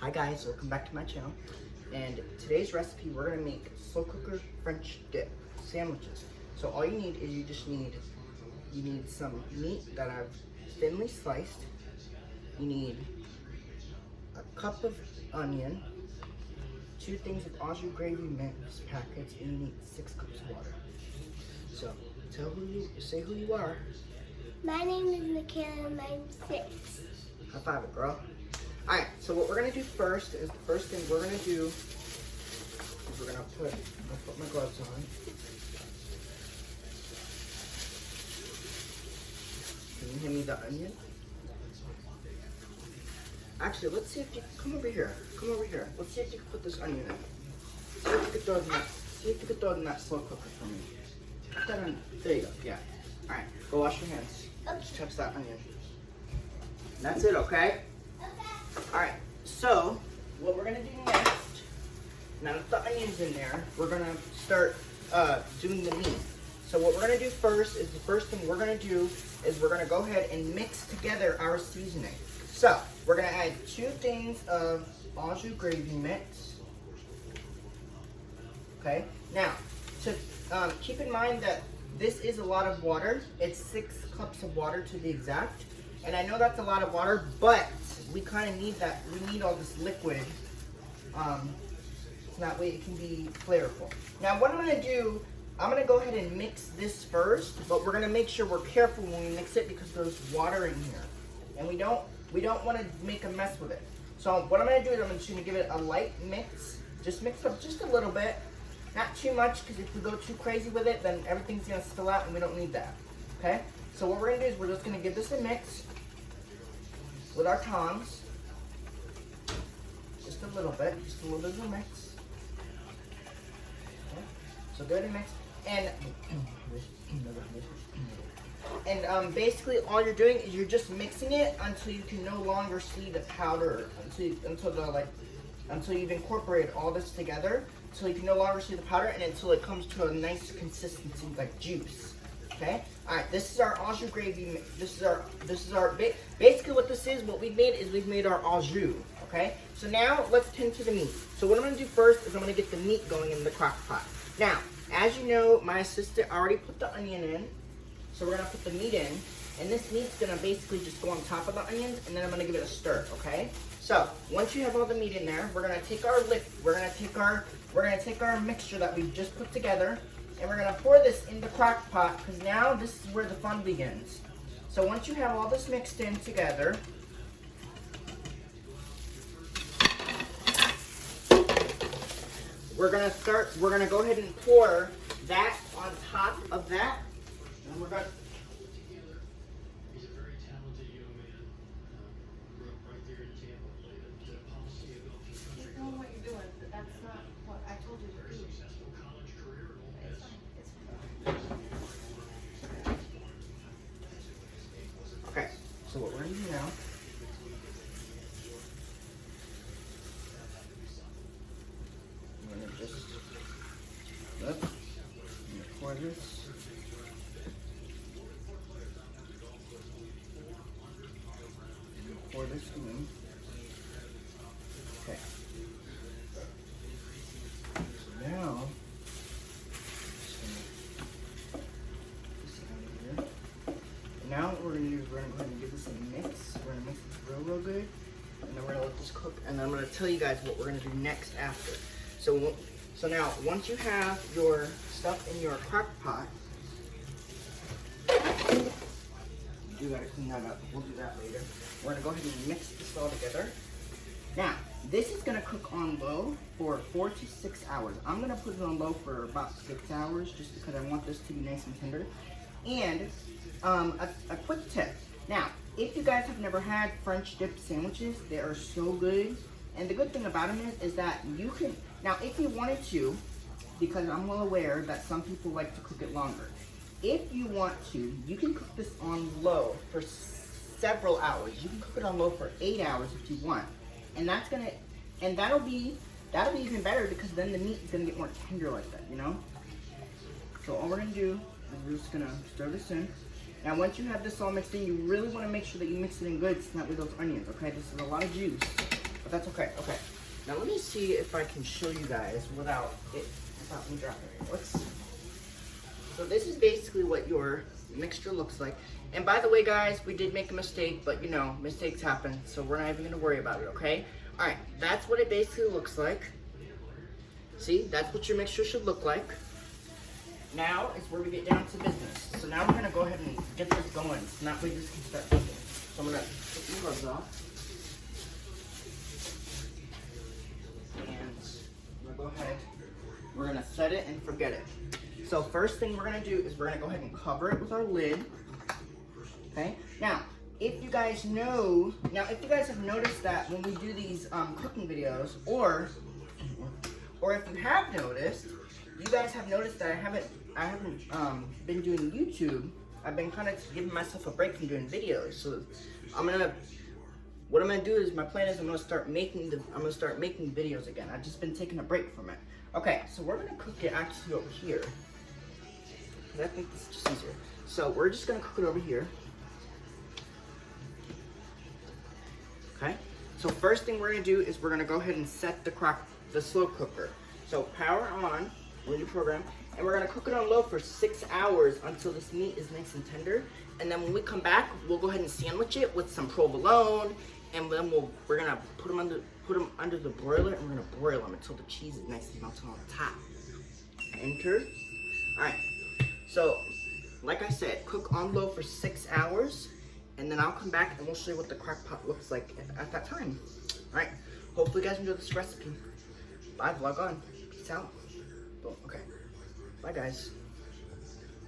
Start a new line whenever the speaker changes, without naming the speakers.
Hi guys, welcome back to my channel. And today's recipe, we're gonna make slow cooker French dip sandwiches. So all you need is you need some meat that I've thinly sliced. You need a cup of onion, 2 things of au jus gravy mix packets, and you need 6 cups of water. So say who you are.
My name is Michaela and I'm 6.
High five it, girl. Alright, so what we're gonna do first is the first thing we're gonna do is we're gonna put my gloves on. Can you hand me the onion? Actually, let's see if you come over here. Come over here. Let's see if you can put this onion in. See if you can throw it in that slow cooker for me. Put that on. There you go. Yeah. Alright, go wash your hands. Just touch that onion. That's it, okay? Alright, so what we're gonna do next, now that the onion's in there, we're gonna start doing the meat. So what we're gonna do first is the first thing we're gonna do is we're gonna go ahead and mix together our seasoning. So we're gonna add 2 things of au jus gravy mix. Okay, now to keep in mind that this is a lot of water. It's 6 cups of water to be exact. And I know that's a lot of water, but we kind of need that. We need all this liquid, so that way it can be flavorful. Now what I'm going to do, I'm going to go ahead and mix this first, but we're going to make sure we're careful when we mix it because there's water in here. And we don't want to make a mess with it. So what I'm going to do is I'm just going to give it a light mix. Just mix up just a little bit. Not too much, because if we go too crazy with it, then everything's going to spill out and we don't need that. Okay? So what we're going to do is we're just going to give this a mix with our tongs. Just a little bit of a mix. Okay. So go ahead and mix. And basically all you're doing is you're just mixing it until you can no longer see the powder, until you've incorporated all this together, until you can no longer see the powder, and until it comes to a nice consistency like juice. Okay. All right. This is our au jus gravy. This is our basically what this is. What we've made our au jus. Okay. So now let's tend to the meat. So what I'm going to do first is I'm going to get the meat going in the crock pot. Now, as you know, my assistant already put the onion in. So we're going to put the meat in, and this meat's going to basically just go on top of the onions, and then I'm going to give it a stir. Okay. So once you have all the meat in there, we're going to take our mixture that we've just put together. And we're going to pour this in the crock pot because now this is where the fun begins. So once you have all this mixed in together, we're going to go ahead and pour that on top of that. And we're going to...
He's a very talented young man. Grew up right there in Tampa, played at policy of Gulf Country.
You know what you're doing, but that's not what I told you to
Very
do.
successful college career at Ole
It's
Miss.
fine, it's fine.
Okay, so what we're going to do now... I'm going to just... Look. I'm going to pour this. Pour this in. Okay. So now, now what we're going to do is we're going to go ahead and give this a mix. We're going to mix this real good. And then we're going to let this cook. And then I'm going to tell you guys what we're going to do next after. So now, once you have your stuff in your crock pot, you gotta clean that up. We'll do that later. We're gonna go ahead and mix this all together. Now, this is gonna cook on low for 4 to 6 hours. I'm gonna put it on low for about 6 hours just because I want this to be nice and tender. And a quick tip. Now, if you guys have never had French dip sandwiches, they are so good. And the good thing about them is that you can, now if you wanted to, because I'm well aware that some people like to cook it longer. If you want to, you can cook this on low for several hours. You can cook it on low for 8 hours if you want. And that'll be even better because then the meat is gonna get more tender like that, you know? So all we're gonna do is we're just gonna stir this in. Now once you have this all mixed in, you really wanna make sure that you mix it in good so that with those onions, okay? This is a lot of juice. but that's okay. Okay. Now let me see if I can show you guys without me dropping it. So this is basically what your mixture looks like. And by the way, guys, we did make a mistake, but you know, mistakes happen, so we're not even gonna worry about it, okay? All right, that's what it basically looks like. See, that's what your mixture should look like. Now is where we get down to business. So now we're gonna go ahead and get this going. So that way this can start cooking. So I'm gonna take the gloves off. And we're gonna go ahead, we're gonna set it and forget it. So first thing we're gonna do is we're gonna go ahead and cover it with our lid. Okay, now, if you guys have noticed that when we do these cooking videos, or if you have noticed, you guys have noticed that I haven't been doing YouTube. I've been kind of giving myself a break from doing videos. So what I'm gonna do is, my plan is I'm gonna start making videos again. I've just been taking a break from it. Okay, so we're gonna cook it actually over here. I think this is just easier. So we're just gonna cook it over here. Okay, so first thing we're gonna do is we're gonna go ahead and set the slow cooker. So power on, we're gonna program, and we're gonna cook it on low for 6 hours until this meat is nice and tender. And then when we come back, we'll go ahead and sandwich it with some provolone, and then we're gonna put them under the broiler, and we're gonna broil them until the cheese is nice and melted on top. Enter. All right. So, like I said, cook on low for 6 hours. And then I'll come back and we'll show you what the crock pot looks like at that time. All right, hopefully you guys enjoy this recipe. Bye, vlog on. Peace out. Boom, okay. Bye, guys.